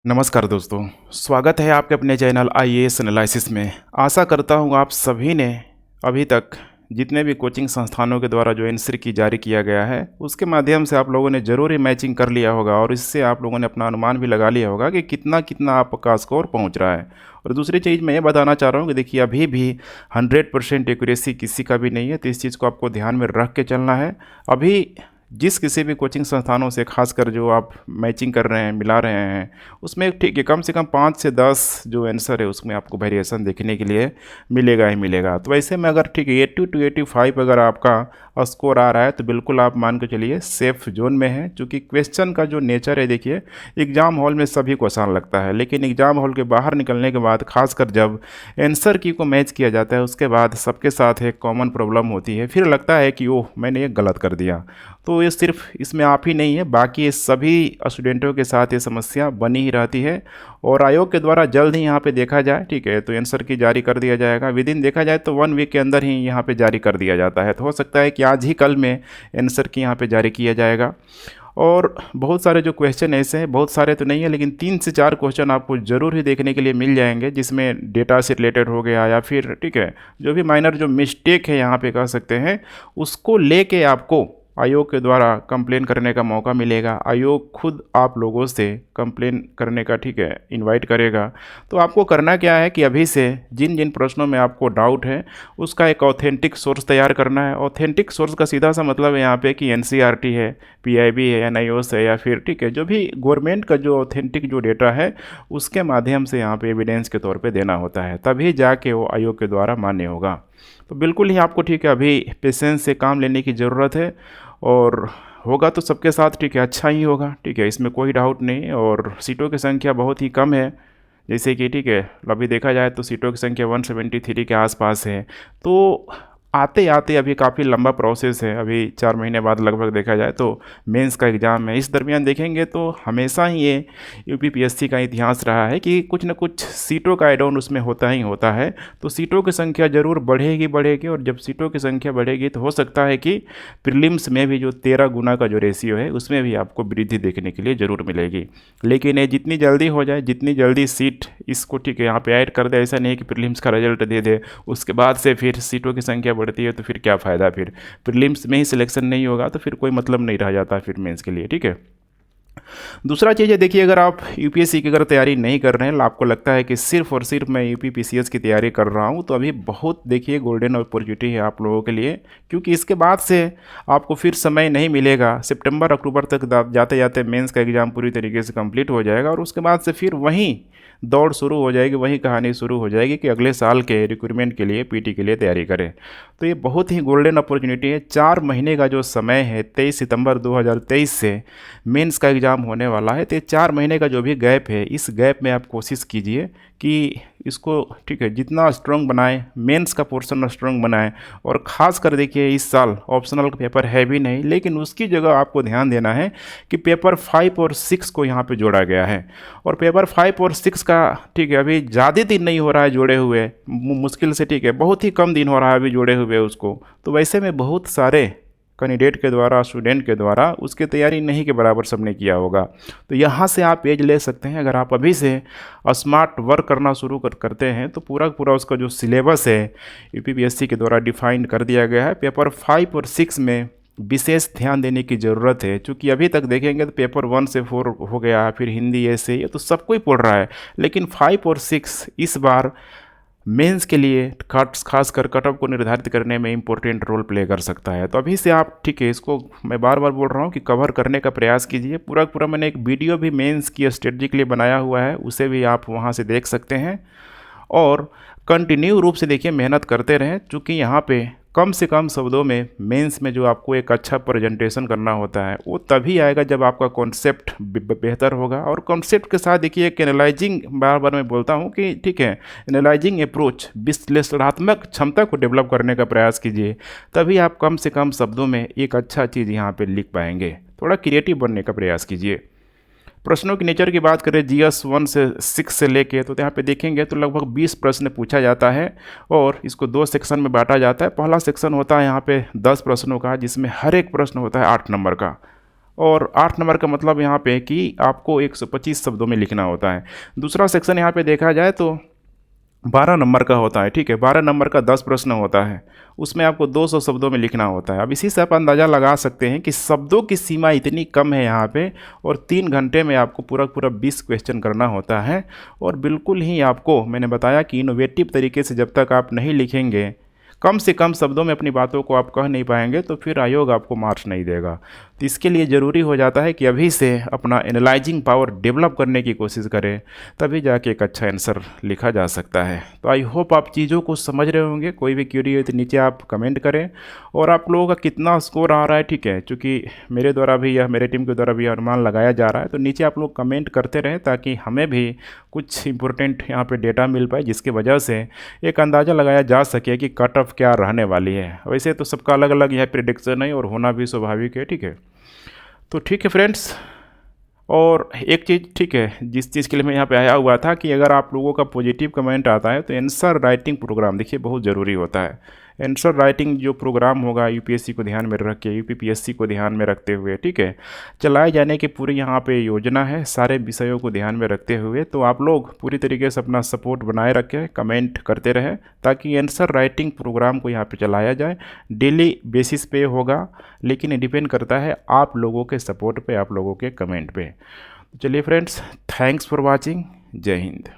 नमस्कार दोस्तों, स्वागत है आपके अपने चैनल आईएएस एनालिसिस में। आशा करता हूँ आप सभी ने अभी तक जितने भी कोचिंग संस्थानों के द्वारा जो एनसीईआरटी की जारी किया गया है उसके माध्यम से आप लोगों ने ज़रूर ही मैचिंग कर लिया होगा और इससे आप लोगों ने अपना अनुमान भी लगा लिया होगा कि कितना कितना आपका स्कोर पहुँच रहा है। और दूसरी चीज़ मैं ये बताना चाह रहा हूँ कि देखिए अभी भी 100% एक्यूरेसी किसी का भी नहीं है, तो इस चीज़ को आपको ध्यान में रख के चलना है। अभी जिस किसी भी कोचिंग संस्थानों से खासकर जो आप मैचिंग कर रहे हैं, मिला रहे हैं, उसमें ठीक है कम से कम 5 से 10 जो आंसर है उसमें आपको वेरिएशन देखने के लिए मिलेगा ही मिलेगा। तो वैसे में अगर ठीक है 80 to 85 अगर आपका स्कोर आ रहा है तो बिल्कुल आप मान के चलिए सेफ जोन में है। चूँकि क्वेश्चन का जो नेचर है, देखिए एग्ज़ाम हॉल में सभी को आसान लगता है, लेकिन एग्ज़ाम हॉल के बाहर निकलने के बाद खासकर जब आंसर की को मैच किया जाता है उसके बाद सबके साथ एक कॉमन प्रॉब्लम होती है, फिर लगता है कि ओह मैंने ये गलत कर दिया। तो ये सिर्फ इसमें आप ही नहीं है, बाकी ये सभी स्टूडेंटों के साथ ये समस्या बनी ही रहती है। और आयोग के द्वारा जल्द ही यहाँ पे देखा जाए, ठीक है, तो आंसर की जारी कर दिया जाएगा। विद इन देखा जाए तो 1 वीक के अंदर ही यहाँ पे जारी कर दिया जाता है। तो हो सकता है कि आज ही कल में आंसर की यहाँ पे जारी किया जाएगा। और बहुत सारे जो क्वेश्चन ऐसे हैं, बहुत सारे तो नहीं है लेकिन 3 से 4 क्वेश्चन आपको ज़रूर ही देखने के लिए मिल जाएंगे जिसमें डेटा से रिलेटेड हो गया या फिर ठीक है जो भी माइनर जो मिस्टेक है यहाँ पे कह सकते हैं उसको लेके आपको आयोग के द्वारा कंप्लेन करने का मौका मिलेगा। आयोग खुद आप लोगों से कंप्लेन करने का ठीक है इनवाइट करेगा। तो आपको करना क्या है कि अभी से जिन जिन प्रश्नों में आपको डाउट है उसका एक ऑथेंटिक सोर्स तैयार करना है। ऑथेंटिक सोर्स का सीधा सा मतलब है यहाँ पे कि एनसीईआरटी है, पीआईबी है, एनआईओएस है या फिर ठीक है जो भी गवर्नमेंट का जो ऑथेंटिक जो डेटा है उसके माध्यम से यहाँ पे एविडेंस के तौर पर देना होता है, तभी जाके वो आयोग के द्वारा मान्य होगा। तो बिल्कुल ही आपको ठीक है अभी पेशेंस से काम लेने की ज़रूरत है और होगा तो सबके साथ ठीक है अच्छा ही होगा, ठीक है, इसमें कोई डाउट नहीं। और सीटों की संख्या बहुत ही कम है, जैसे कि ठीक है अभी देखा जाए तो सीटों की संख्या 173 के आसपास है। तो आते आते अभी काफ़ी लंबा प्रोसेस है, अभी 4 महीने बाद लगभग देखा जाए तो मेंस का एग्ज़ाम है। इस दरमियान देखेंगे तो हमेशा ही ये यूपीपीएससी का इतिहास रहा है कि कुछ न कुछ सीटों का एड ऑन उसमें होता ही होता है। तो सीटों की संख्या ज़रूर बढ़ेगी बढ़ेगी, और जब सीटों की संख्या बढ़ेगी तो हो सकता है कि प्रीलिम्स में भी जो 13 गुना का जो रेशियो है उसमें भी आपको वृद्धि देखने के लिए ज़रूर मिलेगी। लेकिन ये जितनी जल्दी हो जाए, जितनी जल्दी सीट इसको ठीक है यहाँ पे ऐड कर दे, ऐसा नहीं कि प्रीलिम्स का रिजल्ट दे दे उसके बाद से फिर सीटों की संख्या बढ़ती है तो फिर क्या फ़ायदा। फिर प्रीलिम्स में ही सिलेक्शन नहीं होगा तो फिर कोई मतलब नहीं रह जाता फिर मेंस के लिए, ठीक है। दूसरा चीज़ है, देखिए अगर आप यूपीएससी की अगर तैयारी नहीं कर रहे हैं, आपको लगता है कि सिर्फ और सिर्फ मैं यूपीपीसीएस की तैयारी कर रहा हूं, तो अभी बहुत देखिए गोल्डन अपॉर्चुनिटी है आप लोगों के लिए, क्योंकि इसके बाद से आपको फिर समय नहीं मिलेगा। सितंबर अक्टूबर तक जाते जाते मेंस का एग्ज़ाम पूरी तरीके से कंप्लीट हो जाएगा और उसके बाद से फिर वहीं दौड़ शुरू हो जाएगी, वही कहानी शुरू हो जाएगी कि अगले साल के रिक्रूटमेंट के लिए पीटी के लिए तैयारी करें। तो ये बहुत ही गोल्डन अपॉर्चुनिटी है। 4 महीने का जो समय है, 23 सितंबर 2023 से मेंस का एग्ज़ाम होने वाला है, तो 4 महीने का जो भी गैप है इस गैप में आप कोशिश कीजिए कि इसको ठीक है जितना स्ट्रॉन्ग बनाएं, मेंस का पोर्शन स्ट्रॉन्ग बनाएं। और ख़ास कर देखिए इस साल ऑप्शनल का पेपर है भी नहीं, लेकिन उसकी जगह आपको ध्यान देना है कि पेपर 5 और 6 को यहाँ पे जोड़ा गया है। और पेपर 5 और 6 का ठीक है अभी ज़्यादा दिन नहीं हो रहा है जोड़े हुए, मुश्किल से ठीक है बहुत ही कम दिन हो रहा है अभी जोड़े हुए उसको। तो वैसे में बहुत सारे कैंडिडेट के द्वारा, स्टूडेंट के द्वारा उसकी तैयारी नहीं के बराबर सबने किया होगा। तो यहाँ से आप एज ले सकते हैं। अगर आप अभी से स्मार्ट वर्क करना शुरू करते हैं तो पूरा पूरा उसका जो सिलेबस है यूपीपीएससी के द्वारा डिफाइंड कर दिया गया है। पेपर 5 और 6 में विशेष ध्यान देने की ज़रूरत है, क्योंकि अभी तक देखेंगे तो पेपर 1 से 4 हो गया, फिर हिंदी ऐसे ये तो सब कोई पढ़ रहा है, लेकिन 5 और 6 इस बार मेंस के लिए खासकर कटऑफ को निर्धारित करने में इम्पोर्टेंट रोल प्ले कर सकता है। तो अभी से आप ठीक है इसको मैं बार बार बोल रहा हूँ कि कवर करने का प्रयास कीजिए। पूरा पूरा मैंने एक वीडियो भी मेंस की स्ट्रेटजी के लिए बनाया हुआ है, उसे भी आप वहाँ से देख सकते हैं। और कंटिन्यू रूप से देखिए मेहनत करते रहें, चूँकि यहाँ पे कम से कम शब्दों में मेंस में जो आपको एक अच्छा प्रेजेंटेशन करना होता है वो तभी आएगा जब आपका कॉन्सेप्ट बेहतर होगा। और कॉन्सेप्ट के साथ देखिए एक एनालाइजिंग, बार बार मैं बोलता हूँ कि ठीक है एनालाइजिंग अप्रोच, विश्लेषणात्मक क्षमता को डेवलप करने का प्रयास कीजिए, तभी आप कम से कम शब्दों में एक अच्छा चीज़ यहाँ पर लिख पाएंगे। थोड़ा क्रिएटिव बनने का प्रयास कीजिए। प्रश्नों की नेचर की बात करें जीएस 1 से 6 से लेके, तो यहाँ पे देखेंगे तो लगभग 20 प्रश्न पूछा जाता है और इसको 2 सेक्शन में बांटा जाता है। पहला सेक्शन होता है यहाँ पे 10 प्रश्नों का, जिसमें हर एक प्रश्न होता है 8 नंबर का। और 8 नंबर का मतलब यहाँ पे कि आपको 125 शब्दों में लिखना होता है। दूसरा सेक्शन यहाँ पे देखा जाए तो 12 नंबर का होता है, ठीक है। 12 नंबर का 10 प्रश्न होता है, उसमें आपको 200 शब्दों में लिखना होता है। अब इसी से आप अंदाज़ा लगा सकते हैं कि शब्दों की सीमा इतनी कम है यहाँ पे, और 3 घंटे में आपको पूरा पूरा 20 क्वेश्चन करना होता है। और बिल्कुल ही आपको मैंने बताया कि इनोवेटिव तरीके से जब तक आप नहीं लिखेंगे, कम से कम शब्दों में अपनी बातों को आप कह नहीं पाएंगे, तो फिर आयोग आपको मार्क्स नहीं देगा। तो इसके लिए ज़रूरी हो जाता है कि अभी से अपना एनालाइजिंग पावर डेवलप करने की कोशिश करें, तभी जाके एक अच्छा आंसर लिखा जा सकता है। तो आई होप आप चीज़ों को समझ रहे होंगे। कोई भी क्वेरी हो तो नीचे आप कमेंट करें, और आप लोगों का कितना स्कोर आ रहा है, ठीक है, चूँकि मेरे द्वारा भी या मेरे टीम के द्वारा भी अनुमान लगाया जा रहा है, तो नीचे आप लोग कमेंट करते रहें ताकि हमें भी कुछ इंपॉर्टेंट यहाँ पे डेटा मिल पाए, जिसकी वजह से एक अंदाज़ा लगाया जा सके कि कट ऑफ क्या रहने वाली है। वैसे तो सबका अलग अलग यह प्रेडिक्शन है और होना भी स्वाभाविक है, ठीक है। तो ठीक है फ्रेंड्स, और एक चीज़, ठीक है, जिस चीज़ के लिए मैं यहाँ पे आया हुआ था कि अगर आप लोगों का पॉजिटिव कमेंट आता है तो आंसर राइटिंग प्रोग्राम देखिए बहुत ज़रूरी होता है। आंसर राइटिंग जो प्रोग्राम होगा यूपीएससी को ध्यान में रख के, यूपीपीएससी को ध्यान में रखते हुए, ठीक है, चलाए जाने की पूरी यहाँ पे योजना है, सारे विषयों को ध्यान में रखते हुए। तो आप लोग पूरी तरीके से अपना सपोर्ट बनाए रखें, कमेंट करते रहें, ताकि आंसर राइटिंग प्रोग्राम को यहाँ पे चलाया जाए। डेली बेसिस पे होगा, लेकिन डिपेंड करता है आप लोगों के सपोर्ट पे, आप लोगों के कमेंट पे। चलिए फ्रेंड्स, थैंक्स फॉर वॉचिंग। जय हिंद।